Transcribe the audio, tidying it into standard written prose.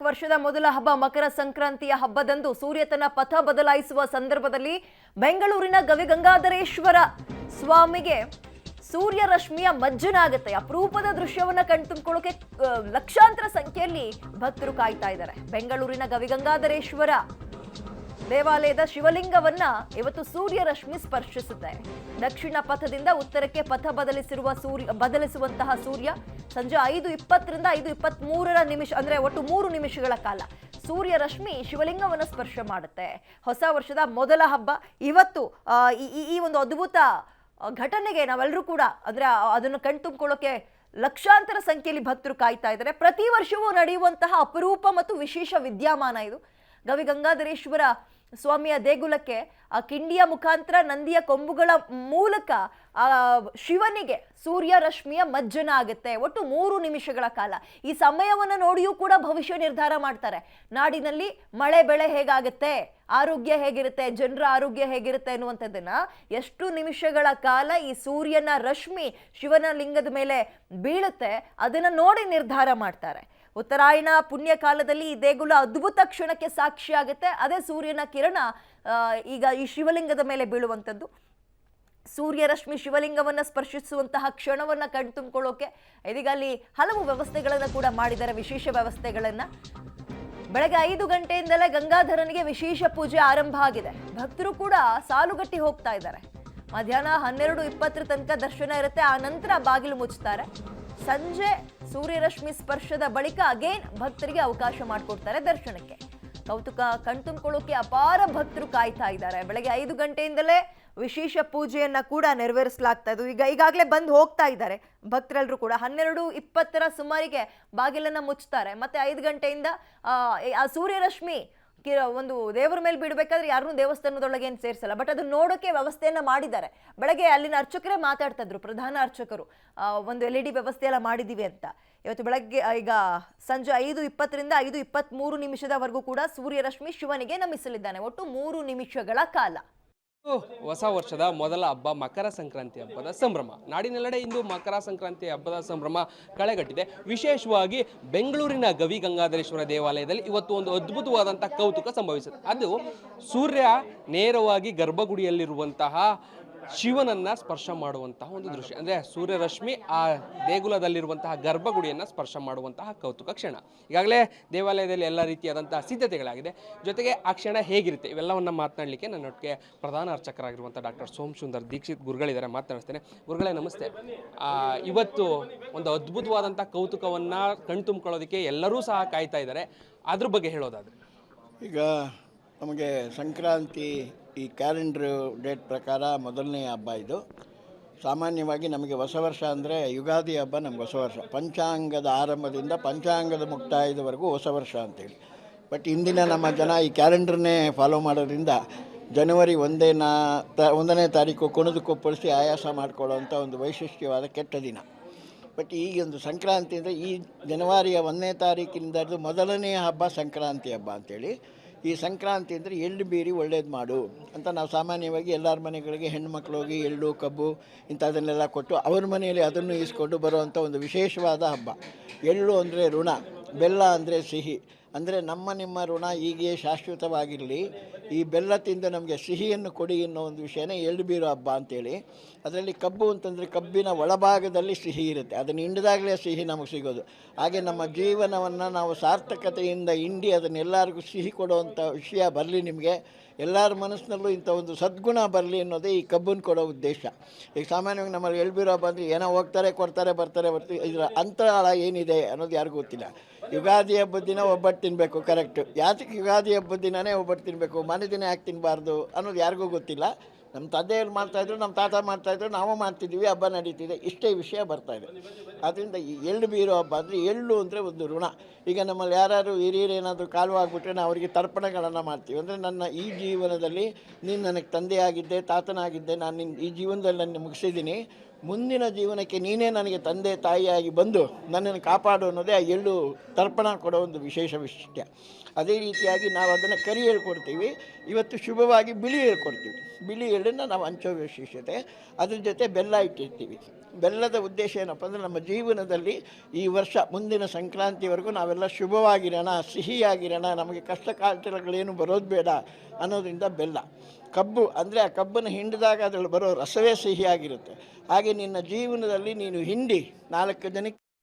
ವರ್ಷದ ಮೊದಲ ಹಬ್ಬ ಮಕರ ಸಂಕ್ರಾಂತಿಯ ಹಬ್ಬದಂದು ಸೂರ್ಯ ತನ್ನ ಪಥ ಬದಲಾಯಿಸುವ ಸಂದರ್ಭದಲ್ಲಿ ಬೆಂಗಳೂರಿನ ಗವಿಗಂಗಾಧರೇಶ್ವರ ಸ್ವಾಮಿಗೆ ಸೂರ್ಯ ರಶ್ಮಿಯ ಮಜ್ಜನಾಗುತ್ತೆ. ಅಪರೂಪದ ದೃಶ್ಯವನ್ನ ಕಣ್ತುಂಬಿಕೊಳ್ಳೋಕೆ ಲಕ್ಷಾಂತರ ಸಂಖ್ಯೆಯಲ್ಲಿ ಭಕ್ತರು ಕಾಯ್ತಾ ಇದ್ದಾರೆ. ಬೆಂಗಳೂರಿನ ಗವಿಗಂಗಾಧರೇಶ್ವರ ದೇವಾಲಯದ ಶಿವಲಿಂಗವನ್ನ ಇವತ್ತು ಸೂರ್ಯ ರಶ್ಮಿ ಸ್ಪರ್ಶಿಸುತ್ತೆ. ದಕ್ಷಿಣ ಪಥದಿಂದ ಉತ್ತರಕ್ಕೆ ಪಥ ಬದಲಿಸುವಂತಹ ಸೂರ್ಯ ಸಂಜೆ 5:20ರಿಂದ 5:23 ನಿಮಿಷ ಅಂದ್ರೆ ಒಟ್ಟು 3 ನಿಮಿಷಗಳ ಕಾಲ ಸೂರ್ಯ ರಶ್ಮಿ ಶಿವಲಿಂಗವನ್ನು ಸ್ಪರ್ಶ ಮಾಡುತ್ತೆ. ಹೊಸ ವರ್ಷದ ಮೊದಲ ಹಬ್ಬ ಇವತ್ತು. ಈ ಒಂದು ಅದ್ಭುತ ಘಟನೆಗೆ ನಾವೆಲ್ಲರೂ ಕೂಡ ಅಂದ್ರೆ ಅದನ್ನು ಕಣ್ತುಂಬಿಕೊಳ್ಳೋಕೆ ಲಕ್ಷಾಂತರ ಸಂಖ್ಯೆಯಲ್ಲಿ ಭಕ್ತರು ಕಾಯ್ತಾ ಇದ್ದಾರೆ. ಪ್ರತಿ ವರ್ಷವೂ ನಡೆಯುವಂತಹ ಅಪರೂಪ ಮತ್ತು ವಿಶೇಷ ವಿದ್ಯಮಾನ ಇದು. ಗವಿಗಂಗಾಧರೇಶ್ವರ ಸ್ವಾಮಿಯ ದೇಗುಲಕ್ಕೆ ಆ ಕಿಂಡಿಯ ಮುಖಾಂತರ ನಂದಿಯ ಕೊಂಬುಗಳ ಮೂಲಕ ಆ ಶಿವನಿಗೆ ಸೂರ್ಯ ರಶ್ಮಿಯ ಮಜ್ಜನ ಆಗುತ್ತೆ. ಒಟ್ಟು 3 ನಿಮಿಷಗಳ ಕಾಲ. ಈ ಸಮಯವನ್ನು ನೋಡಿಯೂ ಕೂಡ ಭವಿಷ್ಯ ನಿರ್ಧಾರ ಮಾಡ್ತಾರೆ. ನಾಡಿನಲ್ಲಿ ಮಳೆ ಬೆಳೆ ಹೇಗಾಗುತ್ತೆ, ಆರೋಗ್ಯ ಹೇಗಿರುತ್ತೆ, ಜನರ ಆರೋಗ್ಯ ಹೇಗಿರುತ್ತೆ ಅನ್ನುವಂಥದ್ದನ್ನ ಎಷ್ಟು ನಿಮಿಷಗಳ ಕಾಲ ಈ ಸೂರ್ಯನ ರಶ್ಮಿ ಶಿವನ ಲಿಂಗದ ಮೇಲೆ ಬೀಳುತ್ತೆ ಅದನ್ನ ನೋಡಿ ನಿರ್ಧಾರ ಮಾಡ್ತಾರೆ. ಉತ್ತರಾಯಣ ಪುಣ್ಯ ಕಾಲದಲ್ಲಿ ಈ ದೇಗುಲ ಅದ್ಭುತ ಕ್ಷಣಕ್ಕೆ ಸಾಕ್ಷಿಯಾಗುತ್ತೆ. ಅದೇ ಸೂರ್ಯನ ಕಿರಣ ಈಗ ಈ ಶಿವಲಿಂಗದ ಮೇಲೆ ಬೀಳುವಂಥದ್ದು. ಸೂರ್ಯ ರಶ್ಮಿ ಶಿವಲಿಂಗವನ್ನು ಸ್ಪರ್ಶಿಸುವಂತಹ ಕ್ಷಣವನ್ನು ಕಣ್ತುಂಬಿಕೊಳ್ಳೋಕೆ ಇದೀಗ ಅಲ್ಲಿ ಹಲವು ವ್ಯವಸ್ಥೆಗಳನ್ನು ಕೂಡ ಮಾಡಿದ್ದಾರೆ, ವಿಶೇಷ ವ್ಯವಸ್ಥೆಗಳನ್ನು. ಬೆಳಗ್ಗೆ 5 ಗಂಟೆಯಿಂದಲೇ ಗಂಗಾಧರನಿಗೆ ವಿಶೇಷ ಪೂಜೆ ಆರಂಭ ಆಗಿದೆ. ಭಕ್ತರು ಕೂಡ ಸಾಲುಗಟ್ಟಿ ಹೋಗ್ತಾ ಇದ್ದಾರೆ. ಮಧ್ಯಾಹ್ನ 12:20 ತನಕ ದರ್ಶನ ಇರುತ್ತೆ. ಆ ನಂತರ ಬಾಗಿಲು ಮುಚ್ಚುತ್ತಾರೆ. ಸಂಜೆ ಸೂರ್ಯರಶ್ಮಿ ಸ್ಪರ್ಶದ ಬಳಿಕ ಅಗೇನ್ ಭಕ್ತರಿಗೆ ಅವಕಾಶ ಮಾಡಿಕೊಡ್ತಾರೆ ದರ್ಶನಕ್ಕೆ. ಕೌತುಕ ಕಣ್ತುಂಬಿಕೊಳ್ಳೋಕೆ ಅಪಾರ ಭಕ್ತರು ಕಾಯ್ತಾ ಇದ್ದಾರೆ. ಬೆಳಗ್ಗೆ 5 ಗಂಟೆಯಿಂದಲೇ ವಿಶೇಷ ಪೂಜೆಯನ್ನ ಕೂಡ ನೆರವೇರಿಸಲಾಗ್ತಾ ಇದ್ದು ಈಗಾಗಲೇ ಬಂದು ಹೋಗ್ತಾ ಇದ್ದಾರೆ ಭಕ್ತರೆಲ್ಲರೂ ಕೂಡ. 12:20 ಸುಮಾರಿಗೆ ಬಾಗಿಲನ್ನ ಮುಚ್ಚುತ್ತಾರೆ. ಮತ್ತೆ 5 ಗಂಟೆಯಿಂದ ಆ ಸೂರ್ಯರಶ್ಮಿ ಒಂದು ದೇವರ ಮೇಲೆ ಬಿಡಬೇಕಾದ್ರೆ ಯಾರನ್ನೂ ದೇವಸ್ಥಾನದೊಳಗೆ ಏನು ಸೇರಿಸಲ್ಲ. ಬಟ್ ಅದನ್ನ ನೋಡೋಕೆ ವ್ಯವಸ್ಥೆಯನ್ನ ಮಾಡಿದ್ದಾರೆ. ಬೆಳಗ್ಗೆ ಅಲ್ಲಿನ ಅರ್ಚಕರೇ ಮಾತಾಡ್ತಾ ಇದ್ರು, ಪ್ರಧಾನ ಅರ್ಚಕರು, ಒಂದು LED ವ್ಯವಸ್ಥೆ ಎಲ್ಲ ಮಾಡಿದೀವಿ ಅಂತ. ಇವತ್ತು ಬೆಳಗ್ಗೆ ಈಗ ಸಂಜೆ 5:20ರಿಂದ 5:23 ಕೂಡ ಸೂರ್ಯರಶ್ಮಿ ಶಿವನಿಗೆ ನಮಿಸಲಿದ್ದಾನೆ. ಒಟ್ಟು 3 ನಿಮಿಷಗಳ ಕಾಲ. ಹೊಸ ವರ್ಷದ ಮೊದಲ ಹಬ್ಬ ಮಕರ ಸಂಕ್ರಾಂತಿ ಹಬ್ಬದ ಸಂಭ್ರಮ. ನಾಡಿನೆಲ್ಲೆಡೆ ಇಂದು ಮಕರ ಸಂಕ್ರಾಂತಿ ಹಬ್ಬದ ಸಂಭ್ರಮ ಕಳೆಗಟ್ಟಿದೆ. ವಿಶೇಷವಾಗಿ ಬೆಂಗಳೂರಿನ ಗವಿಗಂಗಾಧರೇಶ್ವರ ದೇವಾಲಯದಲ್ಲಿ ಇವತ್ತು ಒಂದು ಅದ್ಭುತವಾದಂಥ ಕೌತುಕ ಸಂಭವಿಸುತ್ತೆ. ಅದು ಸೂರ್ಯ ನೇರವಾಗಿ ಗರ್ಭಗುಡಿಯಲ್ಲಿರುವಂತಹ ಶಿವನನ್ನ ಸ್ಪರ್ಶ ಮಾಡುವಂತಹ ಒಂದು ದೃಶ್ಯ. ಅಂದರೆ ಸೂರ್ಯರಶ್ಮಿ ಆ ದೇಗುಲದಲ್ಲಿರುವಂತಹ ಗರ್ಭಗುಡಿಯನ್ನು ಸ್ಪರ್ಶ ಮಾಡುವಂತಹ ಕೌತುಕ ಕ್ಷಣ. ಈಗಾಗಲೇ ದೇವಾಲಯದಲ್ಲಿ ಎಲ್ಲ ರೀತಿಯಾದಂತಹ ಸಿದ್ಧತೆಗಳಾಗಿದೆ. ಜೊತೆಗೆ ಆ ಕ್ಷಣ ಹೇಗಿರುತ್ತೆ ಇವೆಲ್ಲವನ್ನ ಮಾತನಾಡಲಿಕ್ಕೆ ನನ್ನೊಟ್ಟಿಗೆ ಪ್ರಧಾನ ಅರ್ಚಕರಾಗಿರುವಂಥ ಡಾಕ್ಟರ್ ಸೋಮಸುಂದರ್ ದೀಕ್ಷಿತ್ ಗುರುಗಳಿದ್ದಾರೆ, ಮಾತನಾಡ್ತೇನೆ. ಗುರುಗಳೇ ನಮಸ್ತೆ. ಇವತ್ತು ಒಂದು ಅದ್ಭುತವಾದಂಥ ಕೌತುಕವನ್ನು ಕಣ್ತುಂಬಿಕೊಳ್ಳೋದಕ್ಕೆ ಎಲ್ಲರೂ ಸಹ ಕಾಯ್ತಾ ಇದ್ದಾರೆ. ಅದ್ರ ಬಗ್ಗೆ ಹೇಳೋದಾದರೆ ಈಗ ನಮಗೆ ಸಂಕ್ರಾಂತಿ ಈ ಕ್ಯಾಲೆಂಡ್ರ್ ಡೇಟ್ ಪ್ರಕಾರ ಮೊದಲನೇ ಹಬ್ಬ ಇದು. ಸಾಮಾನ್ಯವಾಗಿ ನಮಗೆ ಹೊಸ ವರ್ಷ ಅಂದರೆ ಯುಗಾದಿ ಹಬ್ಬ ನಮ್ಗೆ ಹೊಸ ವರ್ಷ. ಪಂಚಾಂಗದ ಆರಂಭದಿಂದ ಪಂಚಾಂಗದ ಮುಕ್ತಾಯದವರೆಗೂ ಹೊಸ ವರ್ಷ ಅಂತೇಳಿ. ಬಟ್ ಇಂದಿನ ನಮ್ಮ ಜನ ಈ ಕ್ಯಾಲೆಂಡ್ರನ್ನೇ ಫಾಲೋ ಮಾಡೋದ್ರಿಂದ ಜನವರಿ 1ನೇ ತಾರೀಕು ಕುಣಿದು ಕೊಪ್ಪಳಿಸಿ ಆಯಾಸ ಮಾಡಿಕೊಳ್ಳುವಂಥ ಒಂದು ವೈಶಿಷ್ಟ್ಯವಾದ ಕೆಟ್ಟ ದಿನ. ಬಟ್ ಈಗೊಂದು ಸಂಕ್ರಾಂತಿ ಅಂದರೆ ಈ ಜನವರಿಯ 1ನೇ ತಾರೀಕಿನಿಂದ ಮೊದಲನೇ ಹಬ್ಬ ಸಂಕ್ರಾಂತಿ ಹಬ್ಬ ಅಂಥೇಳಿ. ಈ ಸಂಕ್ರಾಂತಿ ಅಂದರೆ ಎಳ್ಳು ಬೀರಿ ಒಳ್ಳೇದು ಮಾಡು ಅಂತ ನಾವು ಸಾಮಾನ್ಯವಾಗಿ ಎಲ್ಲರ ಮನೆಗಳಿಗೆ ಹೆಣ್ಣುಮಕ್ಳು ಹೋಗಿ ಎಳ್ಳು ಕಬ್ಬು ಇಂಥದನ್ನೆಲ್ಲ ಕೊಟ್ಟು ಅವ್ರ ಮನೆಯಲ್ಲಿ ಅದನ್ನು ಈಸ್ಕೊಂಡು ಬರುವಂಥ ಒಂದು ವಿಶೇಷವಾದ ಹಬ್ಬ. ಎಳ್ಳು ಅಂದರೆ ಋಣ, ಬೆಲ್ಲ ಅಂದರೆ ಸಿಹಿ. ಅಂದರೆ ನಿಮ್ಮ ಋಣ ಹೀಗೆ ಶಾಶ್ವತವಾಗಿರಲಿ, ಈ ಬೆಲ್ಲ ತಿಂದು ನಮಗೆ ಸಿಹಿಯನ್ನು ಕೊಡಿ ಅನ್ನೋ ಒಂದು ವಿಷಯನೇ ಎಳ್ಳು ಬೀರೋ ಹಬ್ಬ ಅಂಥೇಳಿ. ಅದರಲ್ಲಿ ಕಬ್ಬು ಅಂತಂದರೆ ಕಬ್ಬಿನ ಒಳಭಾಗದಲ್ಲಿ ಸಿಹಿ ಇರುತ್ತೆ, ಅದನ್ನು ಹಿಂಡಿದಾಗಲೇ ಸಿಹಿ ನಮಗೆ ಸಿಗೋದು. ಹಾಗೆ ನಮ್ಮ ಜೀವನವನ್ನು ನಾವು ಸಾರ್ಥಕತೆಯಿಂದ ಹಿಂಡಿ ಅದನ್ನೆಲ್ಲರಿಗೂ ಸಿಹಿ ಕೊಡುವಂಥ ವಿಷಯ ಬರಲಿ, ನಿಮಗೆ ಎಲ್ಲರ ಮನಸ್ಸಿನಲ್ಲೂ ಇಂಥ ಒಂದು ಸದ್ಗುಣ ಬರಲಿ ಅನ್ನೋದೇ ಈ ಕಬ್ಬನ್ನು ಕೊಡೋ ಉದ್ದೇಶ. ಈಗ ಸಾಮಾನ್ಯವಾಗಿ ನಮ್ಮಲ್ಲಿ ಎಳ್ಬೀರೋ ಬಂದರೆ ಏನೋ ಹೋಗ್ತಾರೆ ಕೊಡ್ತಾರೆ ಬರ್ತಾರೆ ಇದರ ಅಂತರಾಳ ಏನಿದೆ ಅನ್ನೋದು ಯಾರಿಗೂ ಗೊತ್ತಿಲ್ಲ. ಯುಗಾದಿ ಹಬ್ಬದ ದಿನ ಒಬ್ಬಟ್ಟು ತಿನ್ನಬೇಕು, ಕರೆಕ್ಟು. ಯಾತಕ್ಕೆ ಯುಗಾದಿ ಹಬ್ಬದ ದಿನವೇ ಒಬ್ಬಟ್ಟು ತಿನ್ನಬೇಕು, ಮನೆ ದಿನ ಯಾಕೆ ತಿನ್ನಬಾರ್ದು ಅನ್ನೋದು ಯಾರಿಗೂ ಗೊತ್ತಿಲ್ಲ. ನಮ್ಮ ತಂದೆಯವ್ರು ಮಾಡ್ತಾಯಿದ್ರು, ನಮ್ಮ ತಾತ ಮಾಡ್ತಾಯಿದ್ರು, ನಾವು ಮಾಡ್ತಿದ್ದೀವಿ, ಹಬ್ಬ ನಡೀತಿದೆ, ಇಷ್ಟೇ ವಿಷಯ ಬರ್ತಾಯಿದೆ. ಆದ್ದರಿಂದ ಈ ಎಳ್ಳು ಬೀರೋ ಹಬ್ಬ ಅಂದರೆ ಎಳ್ಳು ಅಂದರೆ ಒಂದು ಋಣ. ಈಗ ನಮ್ಮಲ್ಲಿ ಯಾರು ಹಿರಿಯರು ಏನಾದರೂ ಕಾಲು ಆಗಿಬಿಟ್ರೆ ನಾವು ಅವರಿಗೆ ತರ್ಪಣೆಗಳನ್ನು ಮಾಡ್ತೀವಿ. ಅಂದರೆ ನನ್ನ ಈ ಜೀವನದಲ್ಲಿ ನೀನು ನನಗೆ ತಂದೆಯಾಗಿದ್ದೆ, ತಾತನಾಗಿದ್ದೆ, ನಾನು ನಿನ್ನ ಈ ಜೀವನದಲ್ಲಿ ನನ್ನ ಮುಗಿಸಿದ್ದೀನಿ, ಮುಂದಿನ ಜೀವನಕ್ಕೆ ನೀನೇ ನನಗೆ ತಂದೆ ತಾಯಿಯಾಗಿ ಬಂದು ನನ್ನನ್ನು ಕಾಪಾಡು ಅನ್ನೋದೇ ಆ ಎಳ್ಳು ತರ್ಪಣ ಕೊಡೋ ಒಂದು ವಿಶೇಷ ವಿಶಿಷ್ಟ. ಅದೇ ರೀತಿಯಾಗಿ ನಾವು ಅದನ್ನು ಕರಿ ಹೇಳ್ಕೊಡ್ತೀವಿ, ಇವತ್ತು ಶುಭವಾಗಿ ಬಿಳಿ ಹೇಳ್ಕೊಡ್ತೀವಿ. ಬಿಳಿ ಎಳ್ಳನ್ನು ನಾವು ಹಂಚೋ ವಿಶೇಷತೆ. ಅದ್ರ ಜೊತೆ ಬೆಲ್ಲ ಇಟ್ಟಿರ್ತೀವಿ. ಬೆಲ್ಲದ ಉದ್ದೇಶ ಏನಪ್ಪ ಅಂದರೆ ನಮ್ಮ ಜೀವನದಲ್ಲಿ ಈ ವರ್ಷ ಮುಂದಿನ ಸಂಕ್ರಾಂತಿವರೆಗೂ ನಾವೆಲ್ಲ ಶುಭವಾಗಿರೋಣ, ಸಿಹಿಯಾಗಿರೋಣ, ನಮಗೆ ಕಷ್ಟ ಕಾಟಗಳೇನು ಬರೋದು ಬೇಡ ಅನ್ನೋದ್ರಿಂದ ಬೆಲ್ಲ. ಕಬ್ಬು ಅಂದರೆ ಆ ಕಬ್ಬನ್ನು ಹಿಂಡಿದಾಗ ಅದರಲ್ಲಿ ಬರೋ ರಸವೇ ಸಿಹಿಯಾಗಿರುತ್ತೆ. ಹಾಗೆ ನಿನ್ನ ಜೀವನದಲ್ಲಿ ನೀನು ಹಿಂಡಿ 4 ಜನಕ್ಕೆ